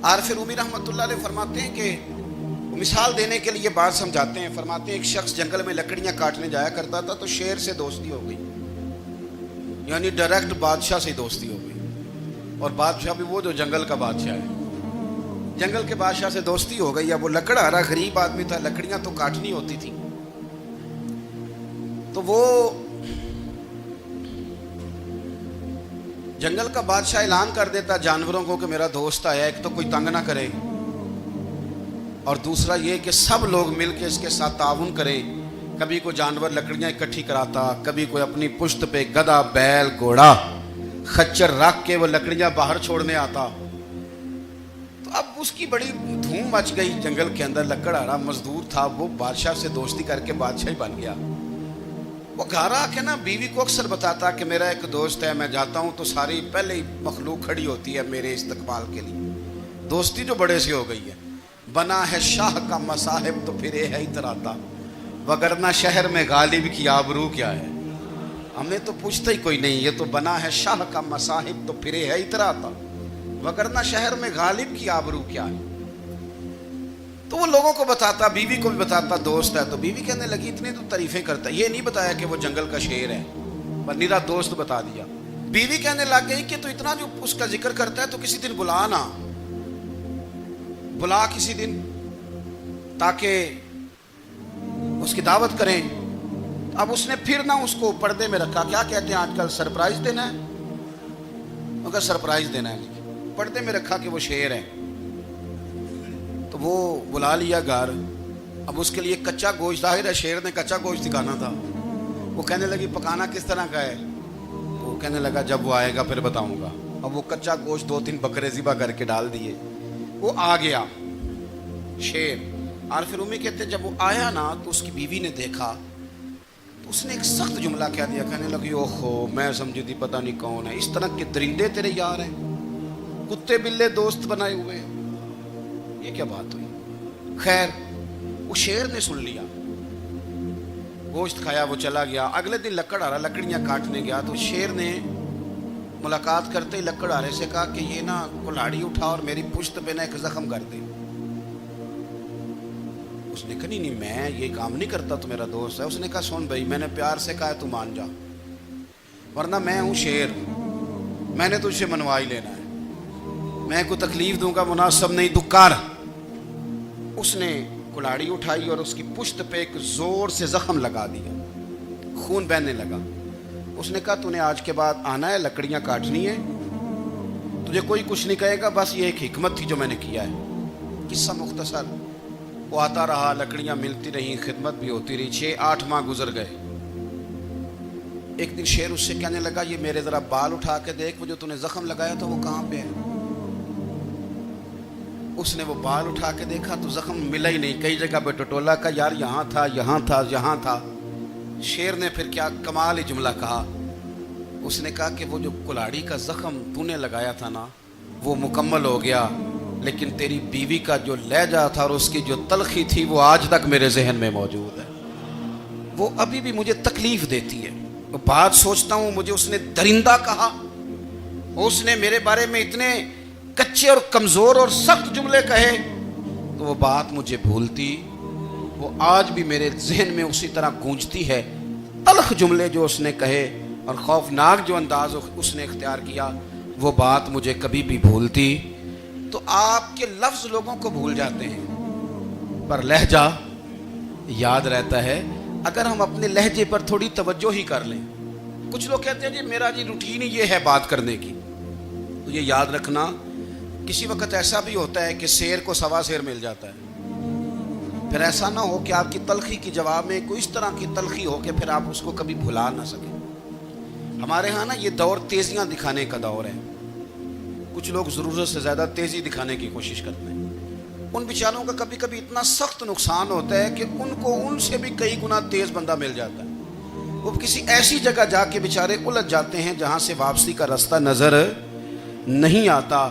عارف رومی رحمۃ اللہ علیہ فرماتے ہیں کہ مثال دینے کے لیے بات سمجھاتے ہیں. فرماتے ہیں ایک شخص جنگل میں لکڑیاں کاٹنے جایا کرتا تھا تو شیر سے دوستی ہو گئی, یعنی ڈائریکٹ بادشاہ سے دوستی ہو گئی. اور بادشاہ بھی وہ جو جنگل کا بادشاہ ہے, جنگل کے بادشاہ سے دوستی ہو گئی. اب وہ لکڑہارا غریب آدمی تھا, لکڑیاں تو کاٹنی ہوتی تھی. تو وہ جنگل کا بادشاہ اعلان کر دیتا جانوروں کو کہ میرا دوست آیا, ایک تو کوئی تنگ نہ کرے, اور دوسرا یہ کہ سب لوگ مل کے اس کے ساتھ تعاون کریں. کبھی کوئی جانور لکڑیاں اکٹھی کراتا, کبھی کوئی اپنی پشت پہ گدھا, بیل, گھوڑا, خچر رکھ کے وہ لکڑیاں باہر چھوڑنے آتا. تو اب اس کی بڑی دھوم مچ گئی جنگل کے اندر. لکڑہارا مزدور تھا, وہ بادشاہ سے دوستی کر کے بادشاہ ہی بن گیا. وہ گھر آ کے نا بیوی کو اکثر بتاتا کہ میرا ایک دوست ہے, میں جاتا ہوں تو ساری پہلے ہی مخلوق کھڑی ہوتی ہے میرے استقبال کے لیے. دوستی جو بڑے سے ہو گئی ہے. بنا ہے شاہ کا مصاحب تو پھر یہ ہے اتراتا, وگرنہ شہر میں غالب کی آبرو کیا ہے. ہمیں تو پوچھتا ہی کوئی نہیں, یہ تو بنا ہے شاہ کا مصاحب تو پھر یہ ہے اتراتا, وگرنہ شہر میں غالب کی آبرو کیا ہے. تو وہ لوگوں کو بتاتا, بیوی کو بھی بتاتا دوست ہے. تو بیوی کہنے لگی اتنی تو تعریفیں کرتا, یہ نہیں بتایا کہ وہ جنگل کا شیر ہے, پر نیرا دوست بتا دیا. بیوی کہنے لگ گئی کہ تو اتنا جو اس کا ذکر کرتا ہے تو کسی دن بلا نا, بلا کسی دن تاکہ اس کی دعوت کریں. اب اس نے پھر نہ اس کو پردے میں رکھا. کیا کہتے ہیں آج کل, سرپرائز دینا ہے, مگر سرپرائز دینا ہے, پردے میں رکھا کہ وہ شیر ہے. تو وہ بلا لیا گھر. اب اس کے لیے کچا گوشت, ظاہر ہے شیر نے کچا گوشت دکھانا تھا. وہ کہنے لگی پکانا کس طرح کا ہے. وہ کہنے لگا جب وہ آئے گا پھر بتاؤں گا. اب وہ کچا گوشت 2-3 بکرے ذبح کر کے ڈال دیے. وہ آ گیا شیر. عارف رومی کہتے جب وہ آیا نا تو اس کی بیوی نے دیکھا تو اس نے ایک سخت جملہ کہہ دیا. کہنے لگی اوہو, میں سمجھی تھی پتہ نہیں کون ہے, اس طرح کے درندے تیرے یار ہیں, کتے بلے دوست بنائے ہوئے, یہ کیا بات ہوئی. خیر وہ شیر نے سن لیا, گوشت کھایا, وہ چلا گیا. اگلے دن لکڑہارا لکڑیاں کاٹنے گیا تو شیر نے ملاقات کرتے ہی لکڑہارے سے کہا کہ یہ نا کلاڑی اٹھا اور میری پشت پہ نا ایک زخم کر دے. اس نے کہا نہیں میں یہ کام نہیں کرتا, تو میرا دوست ہے. اس نے کہا سن بھائی, میں نے پیار سے کہا ہے تو مان جا, ورنہ میں ہوں شیر, میں نے تجھ سے منوا ہی لینا ہے, میں کو تکلیف دوں گا مناسب نہیں, دکار. اس نے کلاڑی اٹھائی اور اس کی پشت پہ ایک زور سے زخم لگا دیا, خون بہنے لگا. اس نے کہا تو نے آج کے بعد آنا ہے, لکڑیاں کاٹنی ہے, تجھے کوئی کچھ نہیں کہے گا, بس یہ ایک حکمت تھی جو میں نے کیا ہے. قصہ مختصر. وہ آتا رہا, لکڑیاں ملتی رہیں, خدمت بھی ہوتی رہی. 6-8 ماہ گزر گئے. ایک دن شیر اس سے کہنے لگا یہ میرے ذرا بال اٹھا کے دیکھ, وہ جو تو نے زخم لگایا تھا وہ کہاں پہ ہے. اس نے وہ بال اٹھا کے دیکھا تو زخم ملا ہی نہیں, کئی جگہ پہ ٹٹولا کا, یار یہاں تھا یہاں تھا یہاں تھا. شیر نے پھر کیا کمال ہی جملہ کہا. اس نے کہا کہ وہ جو کلاڑی کا زخم تو نے لگایا تھا نا وہ مکمل ہو گیا, لیکن تیری بیوی کا جو لہجہ تھا اور اس کی جو تلخی تھی وہ آج تک میرے ذہن میں موجود ہے, وہ ابھی بھی مجھے تکلیف دیتی ہے. وہ بات سوچتا ہوں مجھے اس نے درندہ کہا, اس نے میرے بارے میں اتنے کچے اور کمزور اور سخت جملے کہے, تو وہ بات مجھے بھولتی, وہ آج بھی میرے ذہن میں اسی طرح گونجتی ہے. تلخ جملے جو اس نے کہے اور خوفناک جو انداز اس نے اختیار کیا, وہ بات مجھے کبھی بھی بھولتی. تو آپ کے لفظ لوگوں کو بھول جاتے ہیں پر لہجہ یاد رہتا ہے اگر ہم اپنے لہجے پر تھوڑی توجہ ہی کر لیں. کچھ لوگ کہتے ہیں جی میرا جی روٹین ہی یہ ہے بات کرنے کی, تو یہ یاد رکھنا کسی وقت ایسا بھی ہوتا ہے کہ شیر کو سوا شیر مل جاتا ہے. پھر ایسا نہ ہو کہ آپ کی تلخی کی جواب میں کوئی اس طرح کی تلخی ہو کہ پھر آپ اس کو کبھی بھلا نہ سکیں. ہمارے ہاں نا یہ دور تیزیاں دکھانے کا دور ہے. کچھ لوگ ضرورت سے زیادہ تیزی دکھانے کی کوشش کرتے ہیں. ان بیچاروں کا کبھی کبھی اتنا سخت نقصان ہوتا ہے کہ ان کو ان سے بھی کئی گنا تیز بندہ مل جاتا ہے. وہ کسی ایسی جگہ جا کے بیچارے الجھ جاتے ہیں جہاں سے واپسی کا راستہ نظر نہیں آتا.